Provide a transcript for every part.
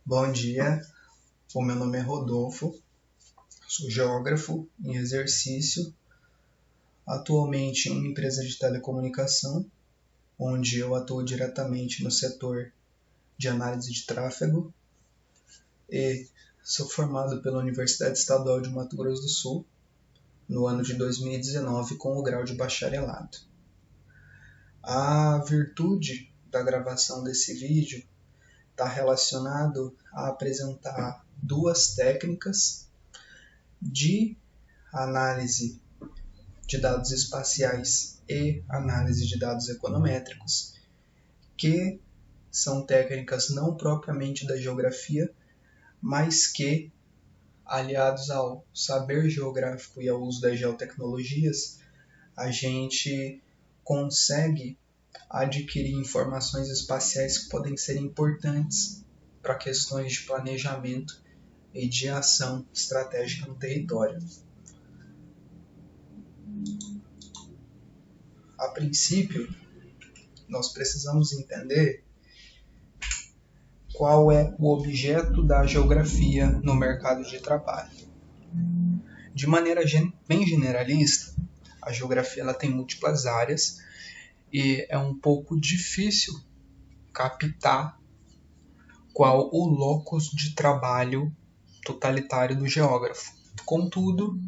Bom dia, o meu nome é Rodolfo, sou geógrafo em exercício, atualmente em uma empresa de telecomunicação, onde eu atuo diretamente no setor de análise de tráfego e sou formado pela Universidade Estadual de Mato Grosso do Sul no ano de 2019 com o grau de bacharelado. A virtude da gravação desse vídeo está relacionado a apresentar duas técnicas de análise de dados espaciais e análise de dados econométricos, que são técnicas não propriamente da geografia, mas que, aliados ao saber geográfico e ao uso das geotecnologias, a gente consegue adquirir informações espaciais que podem ser importantes para questões de planejamento e de ação estratégica no território. A princípio, nós precisamos entender qual é o objeto da geografia no mercado de trabalho. De maneira bem generalista, a geografia ela tem múltiplas áreas e é um pouco difícil captar qual o locus de trabalho totalitário do geógrafo. Contudo,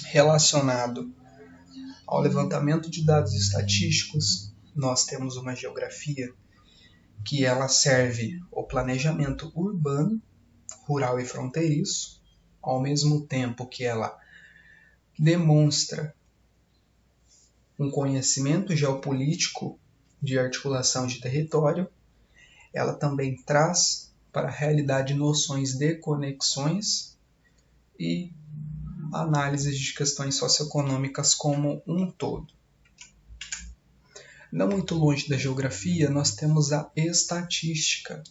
relacionado ao levantamento de dados estatísticos, nós temos uma geografia que ela serve o planejamento urbano, rural e fronteiriço, ao mesmo tempo que ela demonstra um conhecimento geopolítico de articulação de território, ela também traz para a realidade noções de conexões e análises de questões socioeconômicas como um todo. Não muito longe da geografia, nós temos a estatística.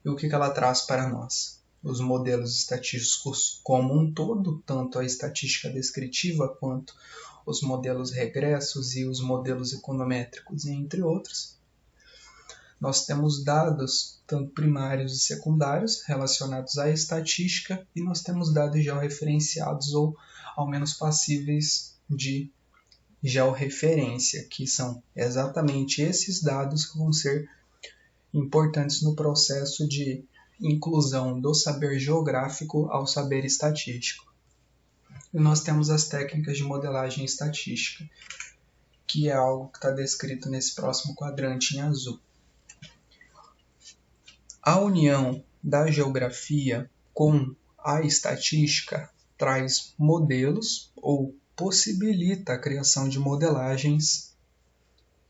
E o que ela traz para nós? Os modelos estatísticos como um todo, tanto a estatística descritiva quanto os modelos regressos e os modelos econométricos, entre outros. Nós temos dados, tanto primários e secundários, relacionados à estatística, e nós temos dados georreferenciados ou, ao menos, passíveis de georreferência, que são exatamente esses dados que vão ser importantes no processo de inclusão do saber geográfico ao saber estatístico. E nós temos as técnicas de modelagem estatística, que é algo que está descrito nesse próximo quadrante em azul. A união da geografia com a estatística traz modelos ou possibilita a criação de modelagens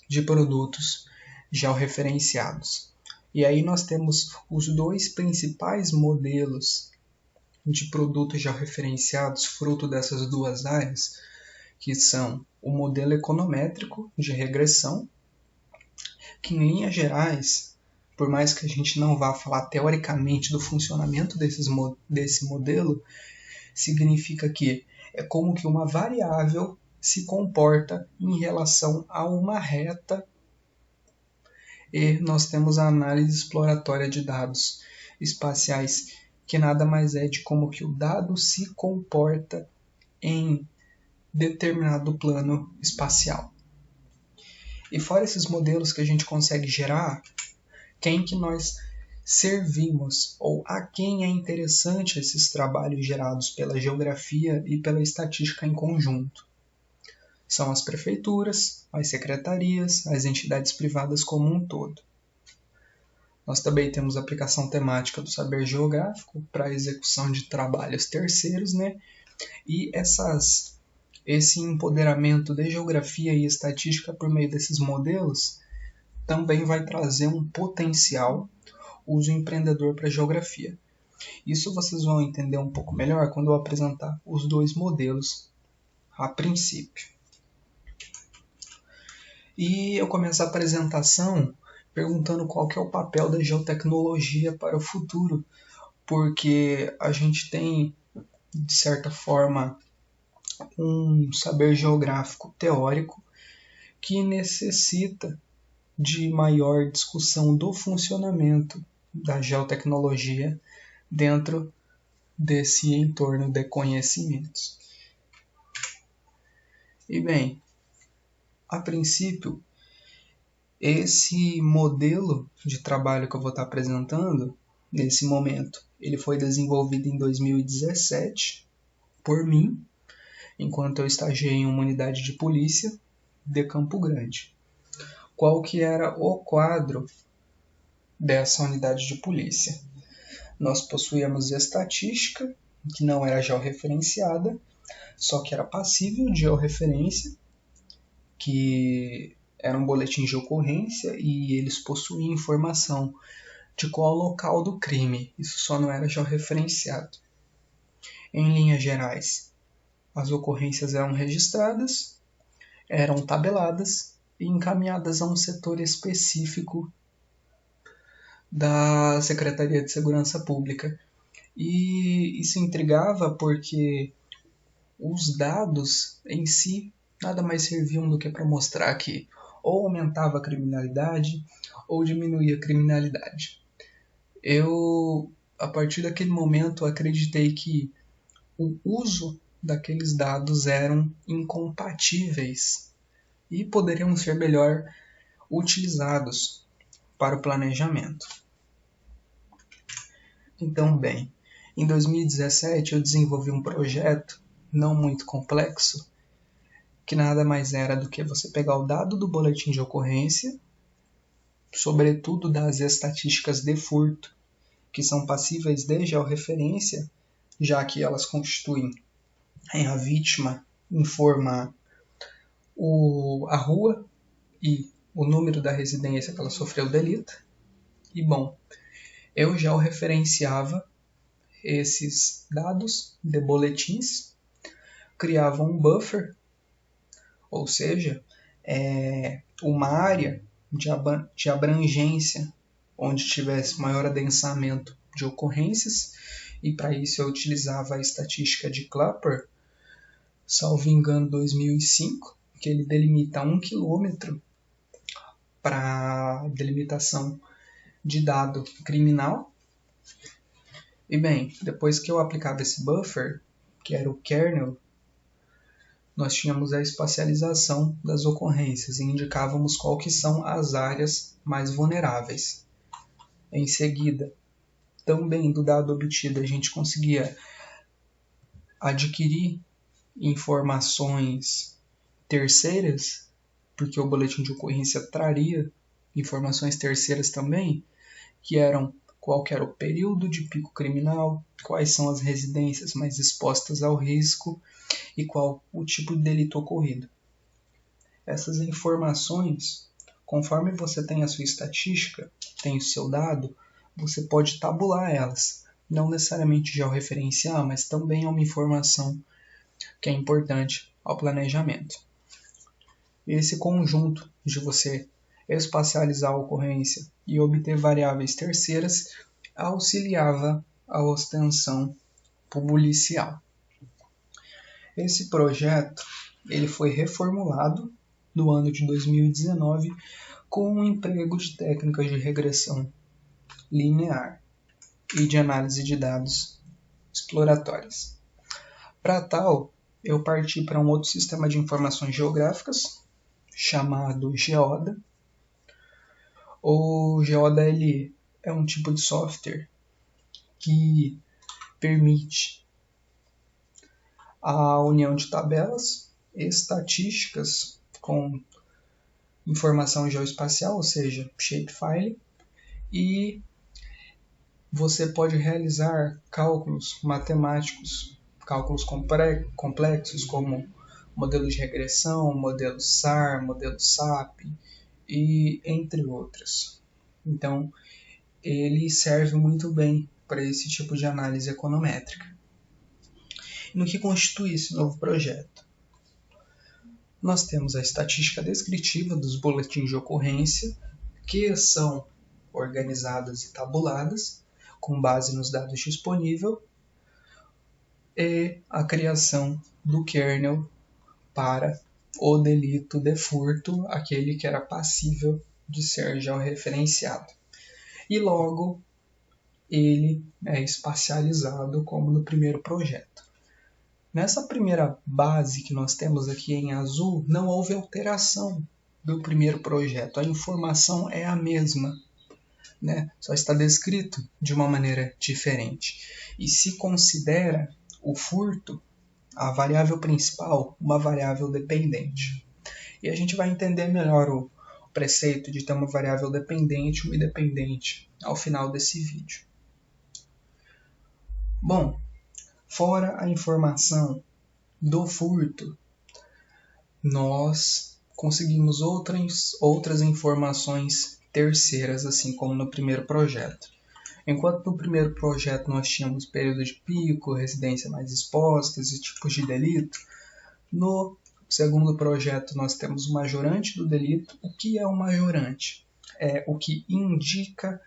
de produtos georreferenciados. E aí nós temos os dois principais modelos de produtos georreferenciados fruto dessas duas áreas, que são o modelo econométrico de regressão, que em linhas gerais, por mais que a gente não vá falar teoricamente do funcionamento desse modelo, significa que é como que uma variável se comporta em relação a uma reta, e nós temos a análise exploratória de dados espaciais, que nada mais é de como que o dado se comporta em determinado plano espacial. E fora esses modelos que a gente consegue gerar, quem que nós servimos ou a quem é interessante esses trabalhos gerados pela geografia e pela estatística em conjunto? São as prefeituras, as secretarias, as entidades privadas como um todo. Nós também temos a aplicação temática do saber geográfico para a execução de trabalhos terceiros, né? E esse empoderamento de geografia e estatística por meio desses modelos também vai trazer um potencial uso empreendedor para a geografia. Isso vocês vão entender um pouco melhor quando eu apresentar os dois modelos a princípio. E eu começo a apresentação perguntando qual que é o papel da geotecnologia para o futuro, porque a gente tem, de certa forma, um saber geográfico teórico que necessita de maior discussão do funcionamento da geotecnologia dentro desse entorno de conhecimentos. E bem, a princípio, esse modelo de trabalho que eu vou estar apresentando nesse momento, ele foi desenvolvido em 2017 por mim, enquanto eu estagiei em uma unidade de polícia de Campo Grande. Qual que era o quadro dessa unidade de polícia? Nós possuíamos estatística, que não era georreferenciada, só que era passível de georreferência, que era um boletim de ocorrência e eles possuíam informação de qual local do crime. Isso só não era georreferenciado. Em linhas gerais, as ocorrências eram registradas, eram tabeladas e encaminhadas a um setor específico da Secretaria de Segurança Pública. E isso intrigava porque os dados em si nada mais serviam do que para mostrar que ou aumentava a criminalidade ou diminuía a criminalidade. Eu, a partir daquele momento, acreditei que o uso daqueles dados eram incompatíveis e poderiam ser melhor utilizados para o planejamento. Então, bem, em 2017 eu desenvolvi um projeto não muito complexo, que nada mais era do que você pegar o dado do boletim de ocorrência, sobretudo das estatísticas de furto, que são passíveis de georreferência, já que elas constituem a vítima informa a rua e o número da residência que ela sofreu o delito. E bom, eu já referenciava esses dados de boletins, criava um buffer, ou seja, uma área de abrangência onde tivesse maior adensamento de ocorrências, e para isso eu utilizava a estatística de Clapper, salvo engano 2005, que ele delimita 1 km para delimitação de dado criminal. E bem, depois que eu aplicava esse buffer, que era o kernel, nós tínhamos a espacialização das ocorrências e indicávamos qual que são as áreas mais vulneráveis. Em seguida, também do dado obtido, a gente conseguia adquirir informações terceiras, porque o boletim de ocorrência traria informações terceiras também, que eram qual que era o período de pico criminal, quais são as residências mais expostas ao risco e qual o tipo de delito ocorrido. Essas informações, conforme você tem a sua estatística, tem o seu dado, você pode tabular elas. Não necessariamente georreferenciar, mas também é uma informação que é importante ao planejamento. Esse conjunto de você espacializar a ocorrência e obter variáveis terceiras auxiliava a obtenção policial. Esse projeto ele foi reformulado no ano de 2019 com um emprego de técnicas de regressão linear e de análise de dados exploratórias. Para tal, eu parti para um outro sistema de informações geográficas chamado Geoda. O Geoda ele é um tipo de software que permite a união de tabelas estatísticas com informação geoespacial, ou seja, shapefile, e você pode realizar cálculos matemáticos, cálculos complexos como modelo de regressão, modelo SAR, modelo SAP e entre outros. Então, ele serve muito bem para esse tipo de análise econométrica. No que constitui esse novo projeto? Nós temos a estatística descritiva dos boletins de ocorrência, que são organizadas e tabuladas com base nos dados disponíveis, e a criação do kernel para o delito de furto, aquele que era passível de ser georreferenciado. E logo ele é espacializado como no primeiro projeto. Nessa primeira base que nós temos aqui em azul, não houve alteração do primeiro projeto, a informação é a mesma, né? Só está descrito de uma maneira diferente. E se considera o furto, a variável principal, uma variável dependente. E a gente vai entender melhor o preceito de ter uma variável dependente e uma independente ao final desse vídeo. Bom, fora a informação do furto, nós conseguimos outras informações terceiras, assim como no primeiro projeto. Enquanto no primeiro projeto nós tínhamos período de pico, residência mais expostas e tipos de delito, no segundo projeto nós temos o majorante do delito. O que é um majorante? É o que indica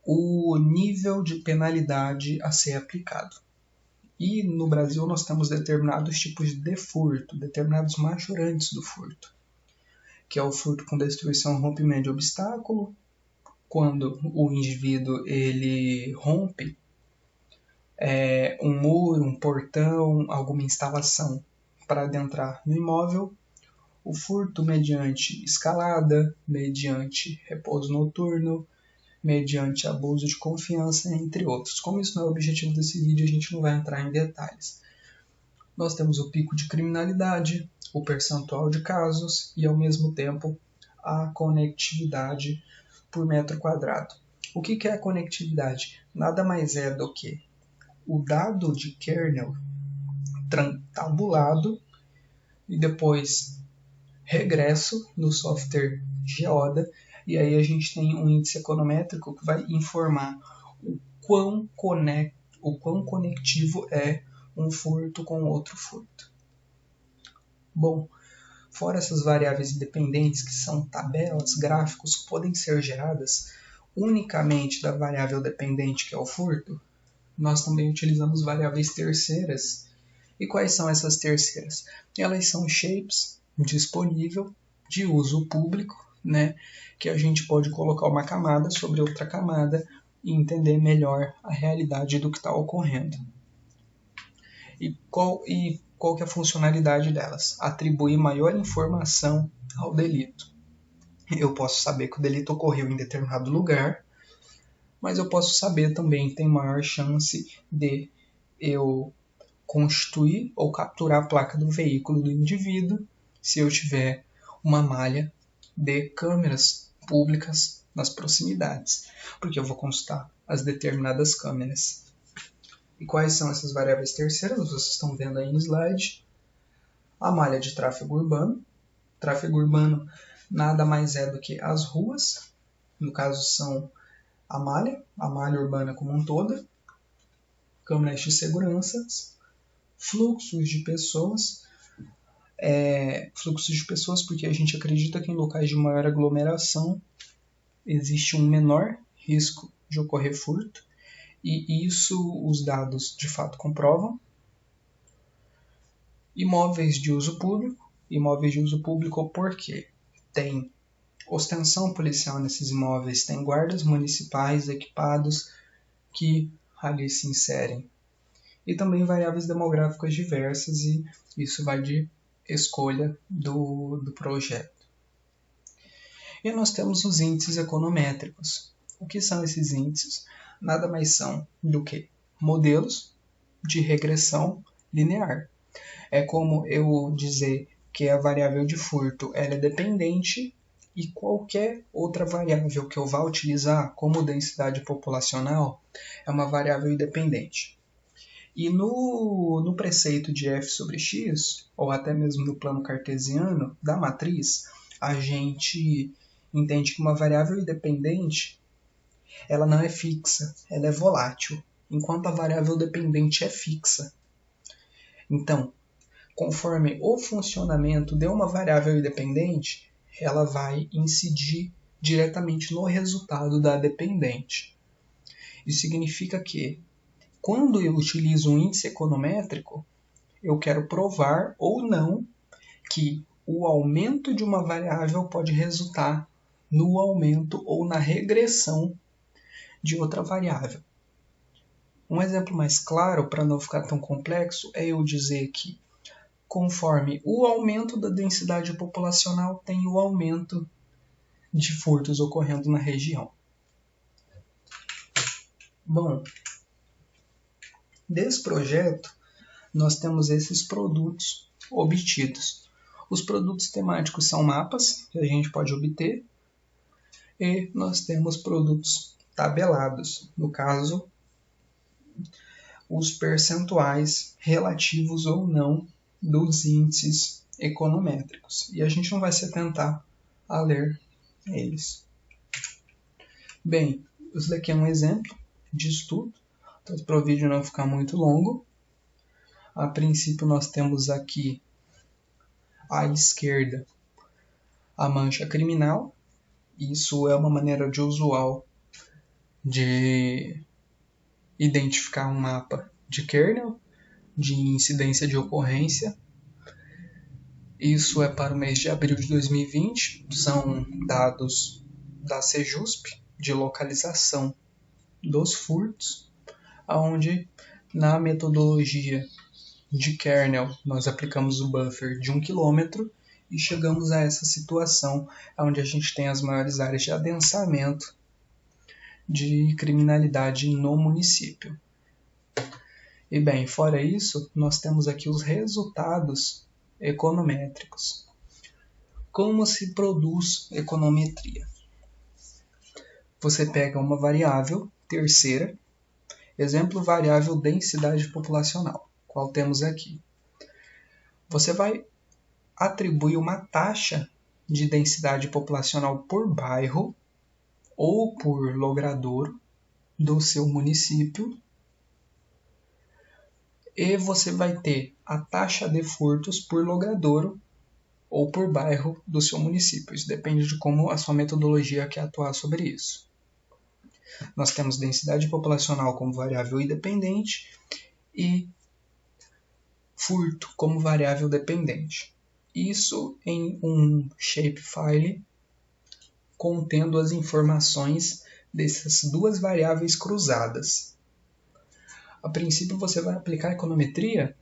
o nível de penalidade a ser aplicado. E no Brasil nós temos determinados tipos de furto, determinados majorantes do furto, que é o furto com destruição, rompimento de obstáculo, quando o indivíduo ele rompe um muro, um portão, alguma instalação para adentrar no imóvel, o furto mediante escalada, mediante repouso noturno, mediante abuso de confiança, entre outros. Como isso não é o objetivo desse vídeo, a gente não vai entrar em detalhes. Nós temos o pico de criminalidade, o percentual de casos e, ao mesmo tempo, a conectividade por metro quadrado. O que é a conectividade? Nada mais é do que o dado de kernel tabulado e depois regresso no software Geoda, e aí a gente tem um índice econométrico que vai informar o quão conectivo é um furto com outro furto. Bom, fora essas variáveis independentes, que são tabelas, gráficos, que podem ser geradas unicamente da variável dependente, que é o furto, nós também utilizamos variáveis terceiras. E quais são essas terceiras? Elas são shapes disponível de uso público, né, que a gente pode colocar uma camada sobre outra camada e entender melhor a realidade do que está ocorrendo. E qual que é a funcionalidade delas? Atribuir maior informação ao delito. Eu posso saber que o delito ocorreu em determinado lugar, mas eu posso saber também que tem maior chance de eu constituir ou capturar a placa do veículo do indivíduo se eu tiver uma malha de câmeras públicas nas proximidades, porque eu vou consultar as determinadas câmeras. E quais são essas variáveis terceiras? Vocês estão vendo aí no slide. A malha de tráfego urbano. Tráfego urbano nada mais é do que as ruas, no caso são a malha urbana como um todo, câmeras de segurança, fluxos de pessoas porque a gente acredita que em locais de maior aglomeração existe um menor risco de ocorrer furto, e isso os dados de fato comprovam. Imóveis de uso público porque tem ostensão policial nesses imóveis, tem guardas municipais equipados que ali se inserem. E também variáveis demográficas diversas, e isso vai de escolha do projeto. E nós temos os índices econométricos. O que são esses índices? Nada mais são do que modelos de regressão linear. É como eu dizer que a variável de furto ela é dependente e qualquer outra variável que eu vá utilizar, como densidade populacional, é uma variável independente. E no preceito de f sobre x, ou até mesmo no plano cartesiano da matriz, a gente entende que uma variável independente ela não é fixa, ela é volátil, enquanto a variável dependente é fixa. Então, conforme o funcionamento de uma variável independente, ela vai incidir diretamente no resultado da dependente. Isso significa que, quando eu utilizo um índice econométrico, eu quero provar ou não que o aumento de uma variável pode resultar no aumento ou na regressão de outra variável. Um exemplo mais claro, para não ficar tão complexo, é eu dizer que, conforme o aumento da densidade populacional, tem o aumento de furtos ocorrendo na região. Bom, desse projeto, nós temos esses produtos obtidos. Os produtos temáticos são mapas que a gente pode obter e nós temos produtos tabelados, no caso, os percentuais relativos ou não dos índices econométricos. E a gente não vai se atentar a ler eles. Bem, isso daqui é um exemplo de estudo, então para o vídeo não ficar muito longo. A princípio nós temos aqui à esquerda a mancha criminal. Isso é uma maneira de usual de identificar um mapa de kernel, de incidência de ocorrência. Isso é para o mês de abril de 2020. São dados da Sejusp de localização dos furtos, onde na metodologia de kernel nós aplicamos o buffer de 1 km e chegamos a essa situação onde a gente tem as maiores áreas de adensamento de criminalidade no município. E bem, fora isso, nós temos aqui os resultados econométricos. Como se produz econometria? Você pega uma variável terceira, exemplo variável densidade populacional, qual temos aqui. Você vai atribuir uma taxa de densidade populacional por bairro ou por logradouro do seu município, e você vai ter a taxa de furtos por logradouro ou por bairro do seu município. Isso depende de como a sua metodologia quer atuar sobre isso. Nós temos densidade populacional como variável independente e furto como variável dependente. Isso em um shapefile contendo as informações dessas duas variáveis cruzadas. A princípio você vai aplicar a econometria,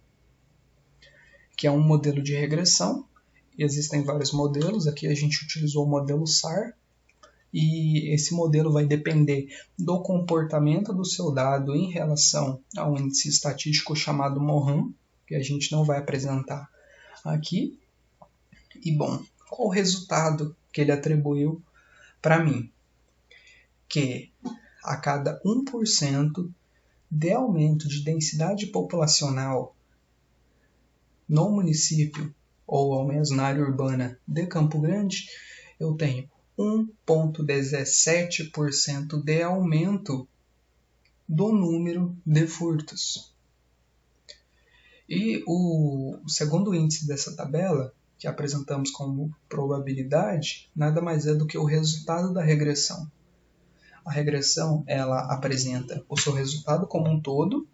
que é um modelo de regressão. Existem vários modelos, aqui a gente utilizou o modelo SAR, e esse modelo vai depender do comportamento do seu dado em relação a um índice estatístico chamado Mohan, que a gente não vai apresentar aqui. E bom, qual o resultado que ele atribuiu para mim? Que a cada 1% de aumento de densidade populacional no município, ou ao menos na área urbana de Campo Grande, eu tenho 1,17% de aumento do número de furtos. E o segundo índice dessa tabela, que apresentamos como probabilidade, nada mais é do que o resultado da regressão. A regressão, ela apresenta o seu resultado como um todo,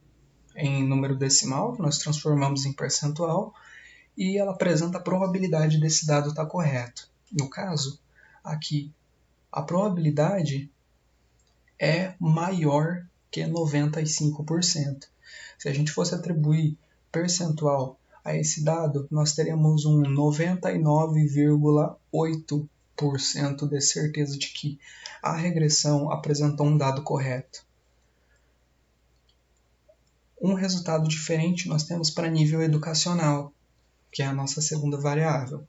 em número decimal, que nós transformamos em percentual, e ela apresenta a probabilidade desse dado estar correto. No caso, aqui, a probabilidade é maior que 95%. Se a gente fosse atribuir percentual a esse dado, nós teremos um 99,8% de certeza de que a regressão apresentou um dado correto. Um resultado diferente nós temos para nível educacional, que é a nossa segunda variável.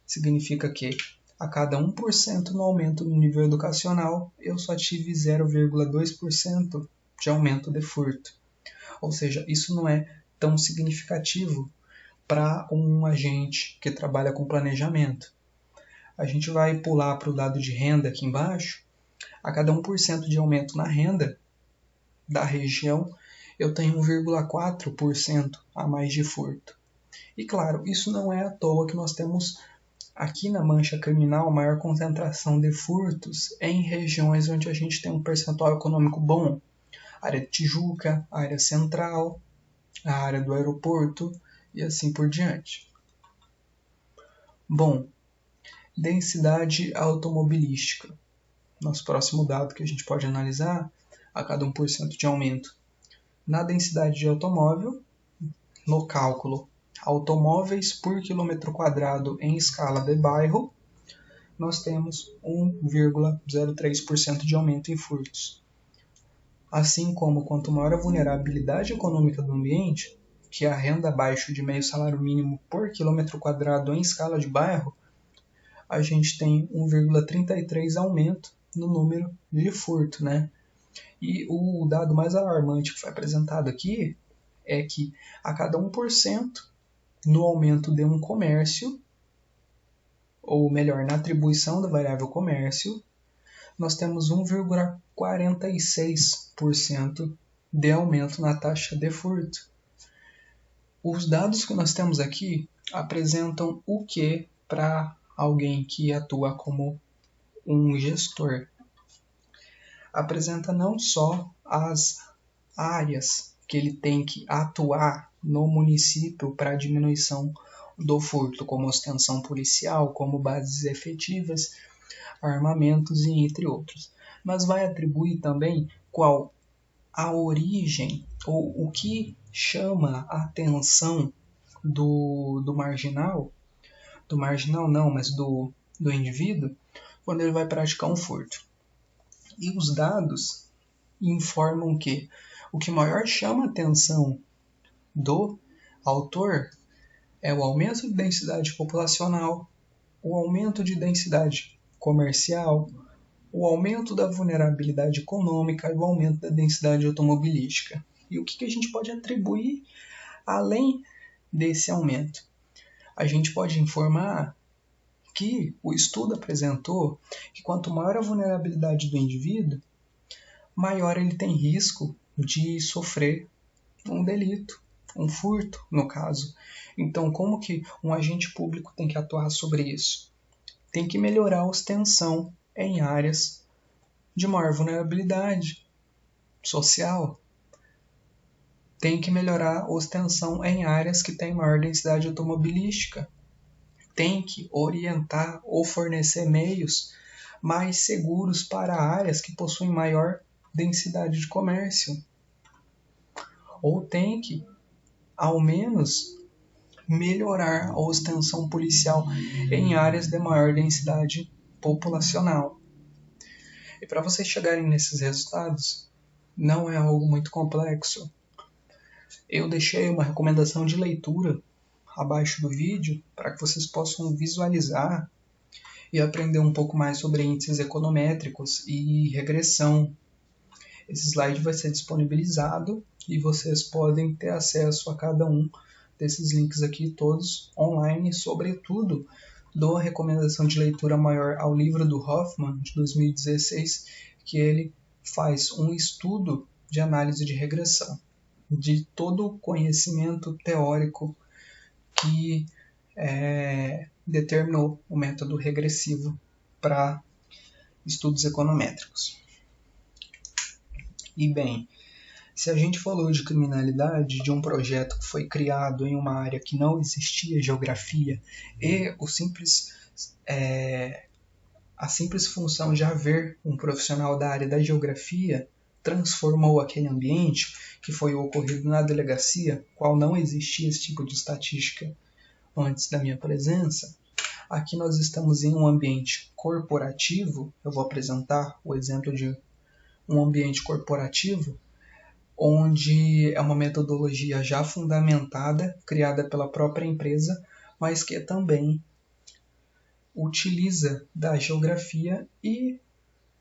Significa que a cada 1% no aumento do nível educacional, eu só tive 0,2% de aumento de furto. Ou seja, isso não é tão significativo para um agente que trabalha com planejamento. A gente vai pular para o dado de renda aqui embaixo. A cada 1% de aumento na renda da região, eu tenho 1,4% a mais de furto. E claro, isso não é à toa que nós temos aqui na mancha criminal maior concentração de furtos em regiões onde a gente tem um percentual econômico bom. A área de Tijuca, a área central, a área do aeroporto e assim por diante. Bom, densidade automobilística. nosso próximo dado que a gente pode analisar, a cada 1% de aumento na densidade de automóvel, no cálculo automóveis por quilômetro quadrado em escala de bairro, nós temos 1,03% de aumento em furtos. Assim como quanto maior a vulnerabilidade econômica do ambiente, que é a renda abaixo de meio salário mínimo por quilômetro quadrado em escala de bairro, a gente tem 1,33 aumento no número de furto, né? E o dado mais alarmante que foi apresentado aqui é que a cada 1% no aumento de um comércio, ou melhor, na atribuição da variável comércio, nós temos 1,46% de aumento na taxa de furto. Os dados que nós temos aqui apresentam o que para alguém que atua como um gestor? Apresenta não só as áreas que ele tem que atuar no município para a diminuição do furto, como extensão policial, como bases efetivas, armamentos e entre outros, mas vai atribuir também qual a origem ou o que chama a atenção do marginal não, mas do indivíduo, quando ele vai praticar um furto. E os dados informam que o que maior chama a atenção do autor é o aumento de densidade populacional, o aumento de densidade comercial, o aumento da vulnerabilidade econômica e o aumento da densidade automobilística. E o que a gente pode atribuir além desse aumento? A gente pode informar que o estudo apresentou que quanto maior a vulnerabilidade do indivíduo, maior ele tem risco de sofrer um delito, um furto, no caso. Então, como que um agente público tem que atuar sobre isso? Tem que melhorar a extensão em áreas de maior vulnerabilidade social. Tem que melhorar a extensão em áreas que têm maior densidade automobilística. Tem que orientar ou fornecer meios mais seguros para áreas que possuem maior densidade de comércio. Ou tem que, ao menos, melhorar a extensão policial em áreas de maior densidade populacional. E para vocês chegarem nesses resultados, não é algo muito complexo. Eu deixei uma recomendação de leitura abaixo do vídeo para que vocês possam visualizar e aprender um pouco mais sobre índices econométricos e regressão. Esse slide vai ser disponibilizado e vocês podem ter acesso a cada um desses links aqui, todos online, sobretudo dou a recomendação de leitura maior ao livro do Hoffman, de 2016, que ele faz um estudo de análise de regressão, de todo o conhecimento teórico que determinou o método regressivo para estudos econométricos. E bem, se a gente falou de criminalidade, de um projeto que foi criado em uma área que não existia geografia, e a simples função de haver um profissional da área da geografia transformou aquele ambiente, que foi o ocorrido na delegacia, qual não existia esse tipo de estatística antes da minha presença. Aqui nós estamos em um ambiente corporativo. Eu vou apresentar o exemplo de um ambiente corporativo, onde é uma metodologia já fundamentada, criada pela própria empresa, mas que também utiliza da geografia e,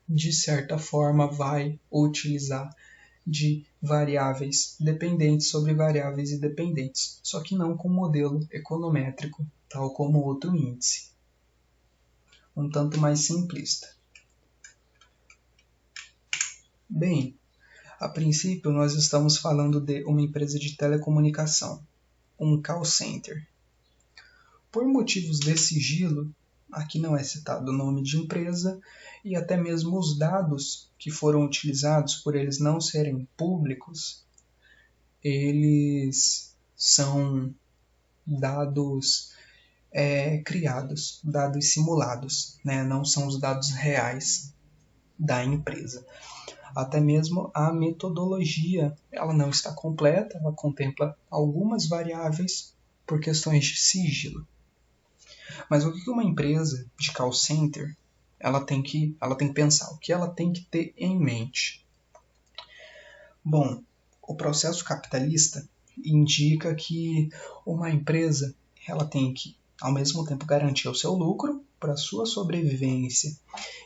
de certa forma, vai utilizar de variáveis dependentes sobre variáveis independentes, só que não com modelo econométrico, tal como outro índice. Um tanto mais simplista. Bem, a princípio nós estamos falando de uma empresa de telecomunicação, um call center. Por motivos de sigilo, aqui não é citado o nome de empresa e até mesmo os dados que foram utilizados, por eles não serem públicos, eles são dados criados, dados simulados, né? Não são os dados reais. da empresa. Até mesmo a metodologia, ela não está completa, ela contempla algumas variáveis por questões de sigilo. Mas o que uma empresa de call center ela tem que pensar? O que ela tem que ter em mente? Bom, o processo capitalista indica que uma empresa ela tem que, ao mesmo tempo, garantir o seu lucro para a sua sobrevivência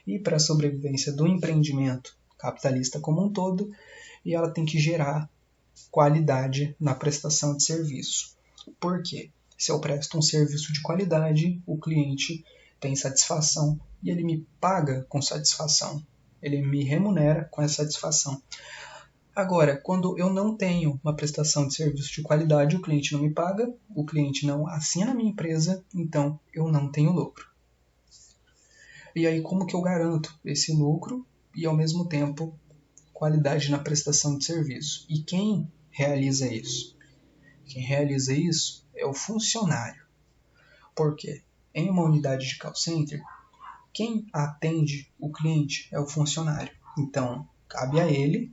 e para a sobrevivência do empreendimento capitalista como um todo, e ela tem que gerar qualidade na prestação de serviço. Por quê? Se eu presto um serviço de qualidade, o cliente tem satisfação e ele me paga com satisfação. Ele me remunera com essa satisfação. Agora, quando eu não tenho uma prestação de serviço de qualidade, o cliente não me paga, o cliente não assina a minha empresa, então eu não tenho lucro. E aí, como que eu garanto esse lucro e, ao mesmo tempo, qualidade na prestação de serviço? E quem realiza isso? Quem realiza isso é o funcionário. Por quê? Em uma unidade de call center, quem atende o cliente é o funcionário. Então, cabe a ele,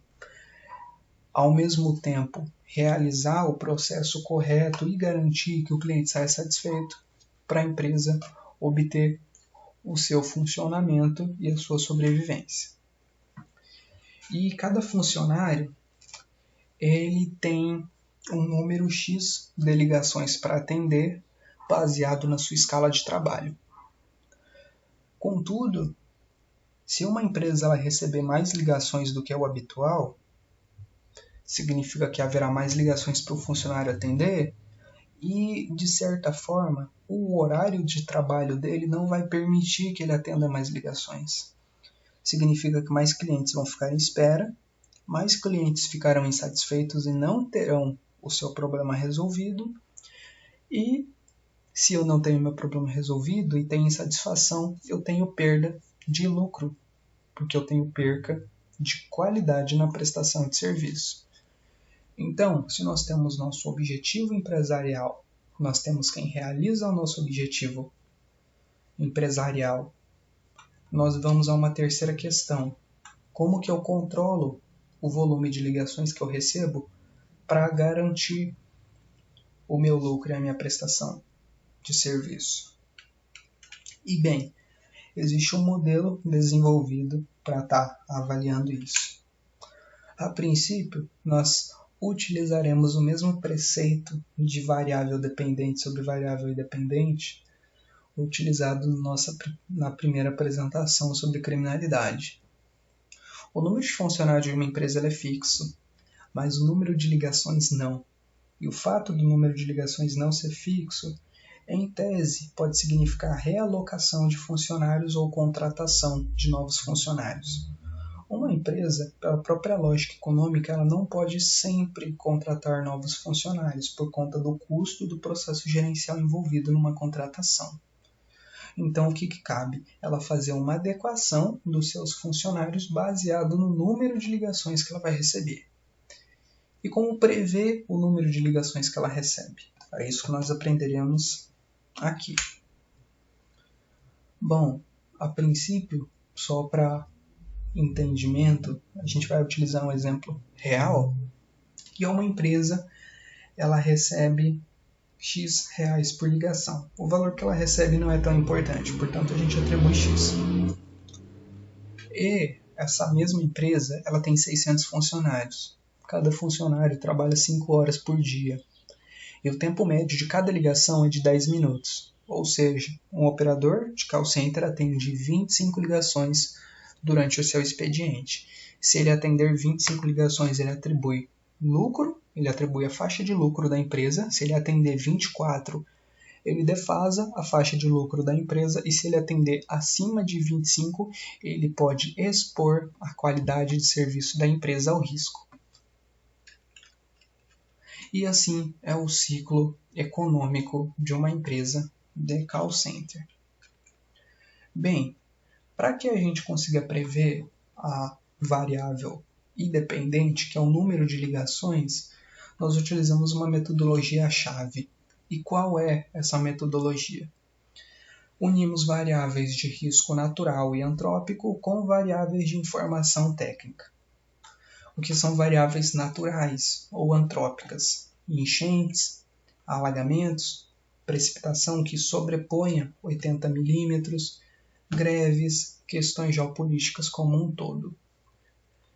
ao mesmo tempo, realizar o processo correto e garantir que o cliente saia satisfeito para a empresa obter o seu funcionamento e a sua sobrevivência. E cada funcionário ele tem um número X de ligações para atender baseado na sua escala de trabalho. Contudo, se uma empresa ela receber mais ligações do que é o habitual, significa que haverá mais ligações para o funcionário atender e, de certa forma, o horário de trabalho dele não vai permitir que ele atenda mais ligações. Significa que mais clientes vão ficar em espera, mais clientes ficarão insatisfeitos e não terão o seu problema resolvido, e se eu não tenho meu problema resolvido e tenho insatisfação, eu tenho perda de lucro, porque eu tenho perca de qualidade na prestação de serviço. Então, se nós temos nosso objetivo empresarial, nós temos quem realiza o nosso objetivo empresarial, nós vamos a uma terceira questão. Como que eu controlo o volume de ligações que eu recebo para garantir o meu lucro e a minha prestação de serviço? E bem, existe um modelo desenvolvido para estar avaliando isso. A princípio, nós utilizaremos o mesmo preceito de variável dependente sobre variável independente utilizado na primeira apresentação sobre criminalidade. O número de funcionários de uma empresa é fixo, mas o número de ligações não. E o fato do número de ligações não ser fixo, em tese, pode significar realocação de funcionários ou contratação de novos funcionários. Uma empresa, pela própria lógica econômica, ela não pode sempre contratar novos funcionários por conta do custo do processo gerencial envolvido numa contratação. Então, o que cabe? Ela fazer uma adequação dos seus funcionários baseado no número de ligações que ela vai receber. E como prever o número de ligações que ela recebe? É isso que nós aprenderemos aqui. Bom, a princípio, só para entendimento, a gente vai utilizar um exemplo real, que é uma empresa, ela recebe X reais por ligação. O valor que ela recebe não é tão importante, portanto a gente atribui X. E essa mesma empresa, ela tem 600 funcionários. Cada funcionário trabalha 5 horas por dia. E o tempo médio de cada ligação é de 10 minutos. Ou seja, um operador de call center atende 25 ligações durante o seu expediente. Se ele atender 25 ligações, ele atribui lucro, ele atribui a faixa de lucro da empresa. Se ele atender 24, ele defasa a faixa de lucro da empresa. E se ele atender acima de 25, ele pode expor a qualidade de serviço da empresa ao risco. E assim é o ciclo econômico de uma empresa de call center. Bem, para que a gente consiga prever a variável independente, que é o número de ligações, nós utilizamos uma metodologia-chave. E qual é essa metodologia? Unimos variáveis de risco natural e antrópico com variáveis de informação técnica. O que são variáveis naturais ou antrópicas? Enchentes, alagamentos, precipitação que sobreponha 80 milímetros, greves, questões geopolíticas como um todo.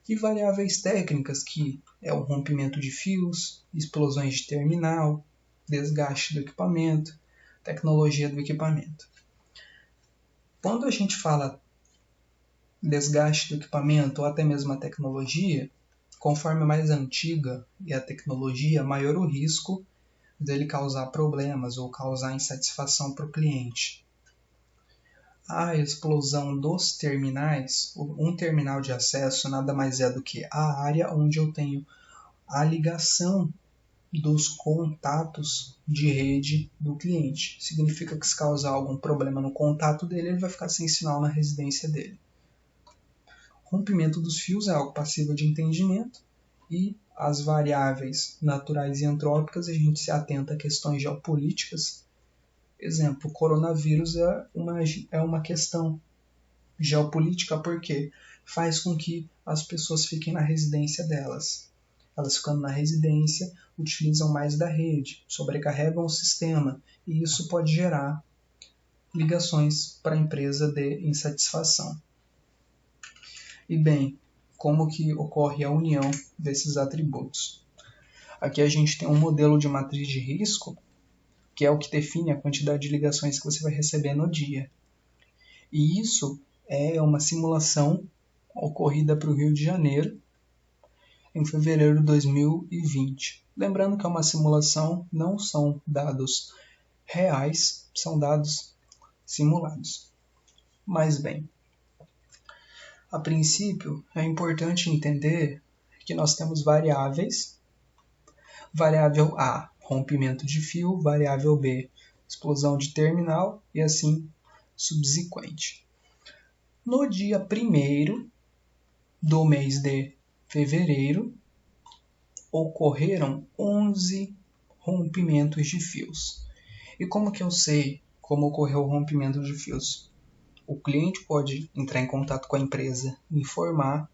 E variáveis técnicas, que é o rompimento de fios, explosões de terminal, desgaste do equipamento, tecnologia do equipamento. Quando a gente fala desgaste do equipamento ou até mesmo a tecnologia, conforme mais antiga é a tecnologia, maior o risco dele causar problemas ou causar insatisfação para o cliente. A explosão dos terminais, um terminal de acesso nada mais é do que a área onde eu tenho a ligação dos contatos de rede do cliente. Significa que se causar algum problema no contato dele, ele vai ficar sem sinal na residência dele. Rompimento dos fios é algo passível de entendimento, e as variáveis naturais e antrópicas a gente se atenta a questões geopolíticas. Exemplo, o coronavírus é uma questão geopolítica porque faz com que as pessoas fiquem na residência delas. Elas ficando na residência, utilizam mais da rede, sobrecarregam o sistema, e isso pode gerar ligações para a empresa de insatisfação. E bem, como que ocorre a união desses atributos? Aqui a gente tem um modelo de matriz de risco, que é o que define a quantidade de ligações que você vai receber no dia. E isso é uma simulação ocorrida para o Rio de Janeiro, em fevereiro de 2020. Lembrando que é uma simulação, não são dados reais, são dados simulados. Mas bem, a princípio é importante entender que nós temos variáveis. Variável A, rompimento de fio, variável B, explosão de terminal e assim subsequente. No dia 1º do mês de fevereiro, ocorreram 11 rompimentos de fios. E como que eu sei como ocorreu o rompimento de fios? O cliente pode entrar em contato com a empresa e informar.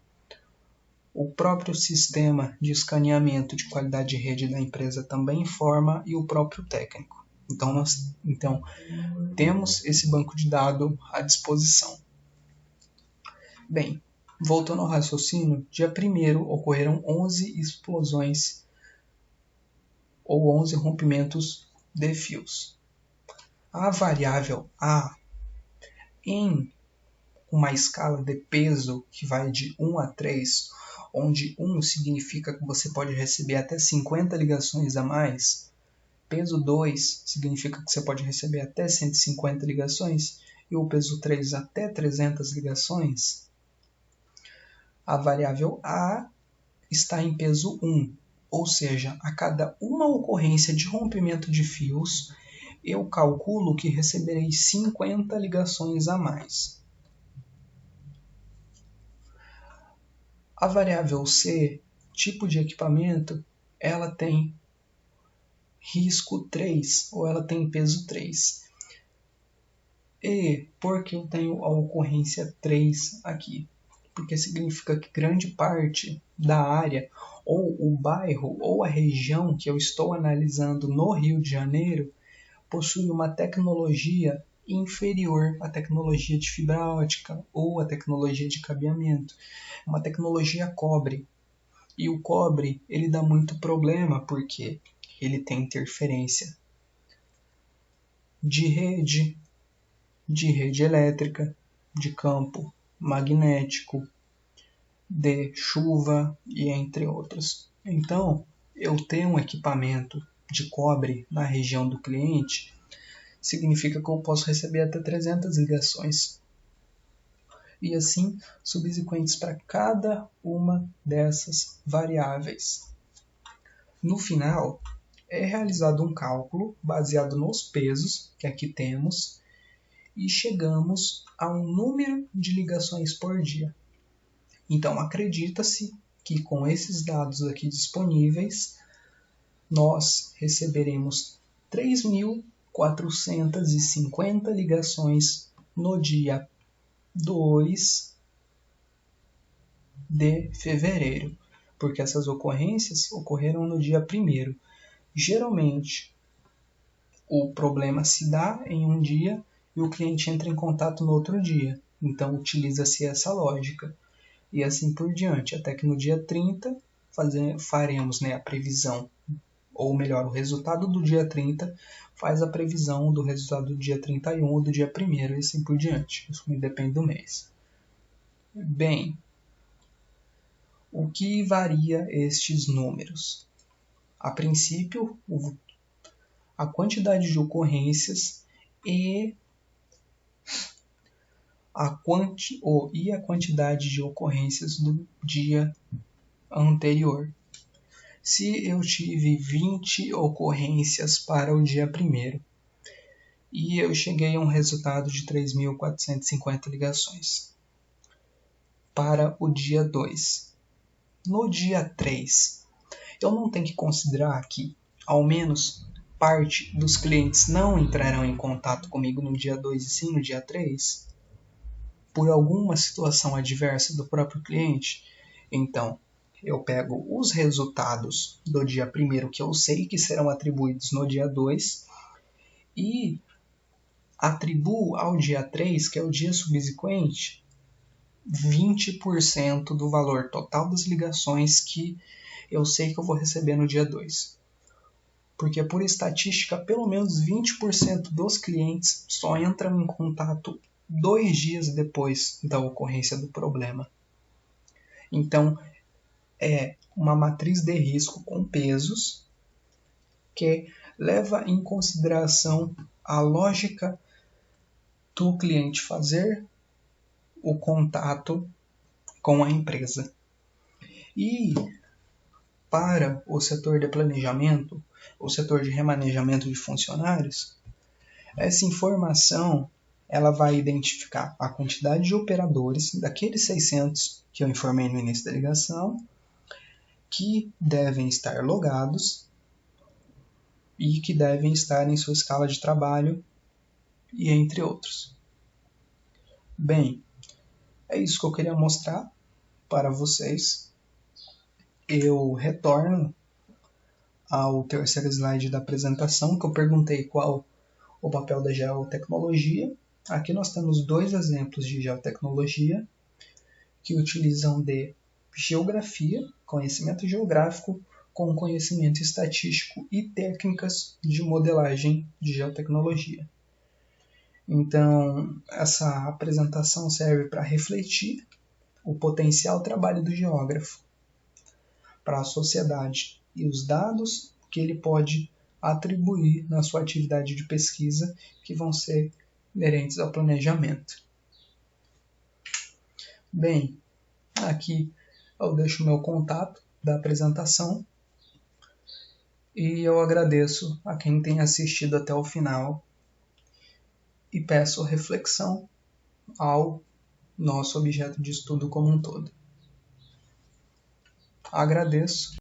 O próprio sistema de escaneamento de qualidade de rede da empresa também informa, e o próprio técnico. Então, temos esse banco de dados à disposição. Bem, voltando ao raciocínio, dia 1º ocorreram 11 explosões ou 11 rompimentos de fios. A variável A, em uma escala de peso que vai de 1 a 3, onde 1 significa que você pode receber até 50 ligações a mais, peso 2 significa que você pode receber até 150 ligações, e o peso 3 até 300 ligações, a variável A está em peso 1, ou seja, a cada uma ocorrência de rompimento de fios, eu calculo que receberei 50 ligações a mais. A variável C, tipo de equipamento, ela tem risco 3, ou ela tem peso 3. E por que eu tenho a ocorrência 3 aqui? Porque significa que grande parte da área, ou o bairro, ou a região que eu estou analisando no Rio de Janeiro, possui uma tecnologia inferior à tecnologia de fibra ótica ou à tecnologia de cabeamento. Uma tecnologia cobre. E o cobre, ele dá muito problema porque ele tem interferência de rede elétrica, de campo magnético, de chuva e entre outros. Então, eu tenho um equipamento de cobre na região do cliente, significa que eu posso receber até 300 ligações. E assim, subsequentes para cada uma dessas variáveis. No final, é realizado um cálculo baseado nos pesos que aqui temos e chegamos a um número de ligações por dia. Então, acredita-se que com esses dados aqui disponíveis, nós receberemos 3.400 450 ligações no dia 2 de fevereiro, porque essas ocorrências ocorreram no dia 1º. Geralmente, o problema se dá em um dia e o cliente entra em contato no outro dia. Então, utiliza-se essa lógica. E assim por diante, até que no dia 30 faremos a previsão, ou melhor, o resultado do dia 30 faz a previsão do resultado do dia 31 ou do dia 1º e assim por diante. Isso depende do mês. Bem, o que varia estes números? A princípio, a quantidade de ocorrências e a quantidade de ocorrências do dia anterior. Se eu tive 20 ocorrências para o dia 1º e eu cheguei a um resultado de 3.450 ligações para o dia 2. No dia 3, eu não tenho que considerar que, ao menos, parte dos clientes não entrarão em contato comigo no dia 2 e sim no dia 3, por alguma situação adversa do próprio cliente. Então, eu pego os resultados do dia 1º, que eu sei que serão atribuídos no dia 2, e atribuo ao dia 3, que é o dia subsequente, 20% do valor total das ligações que eu sei que eu vou receber no dia 2. Porque, por estatística, pelo menos 20% dos clientes só entram em contato 2 dias depois da ocorrência do problema. Então, é uma matriz de risco com pesos que leva em consideração a lógica do cliente fazer o contato com a empresa. E para o setor de planejamento, o setor de remanejamento de funcionários, essa informação ela vai identificar a quantidade de operadores daqueles 600 que eu informei no início da ligação, que devem estar logados e que devem estar em sua escala de trabalho, e entre outros. Bem, é isso que eu queria mostrar para vocês. Eu retorno ao terceiro slide da apresentação, que eu perguntei qual o papel da geotecnologia. Aqui nós temos 2 exemplos de geotecnologia que utilizam de geografia, conhecimento geográfico, com conhecimento estatístico e técnicas de modelagem de geotecnologia. Então, essa apresentação serve para refletir o potencial trabalho do geógrafo para a sociedade e os dados que ele pode atribuir na sua atividade de pesquisa, que vão ser inerentes ao planejamento. Bem, aqui eu deixo o meu contato da apresentação e eu agradeço a quem tem assistido até o final e peço reflexão ao nosso objeto de estudo como um todo. Agradeço.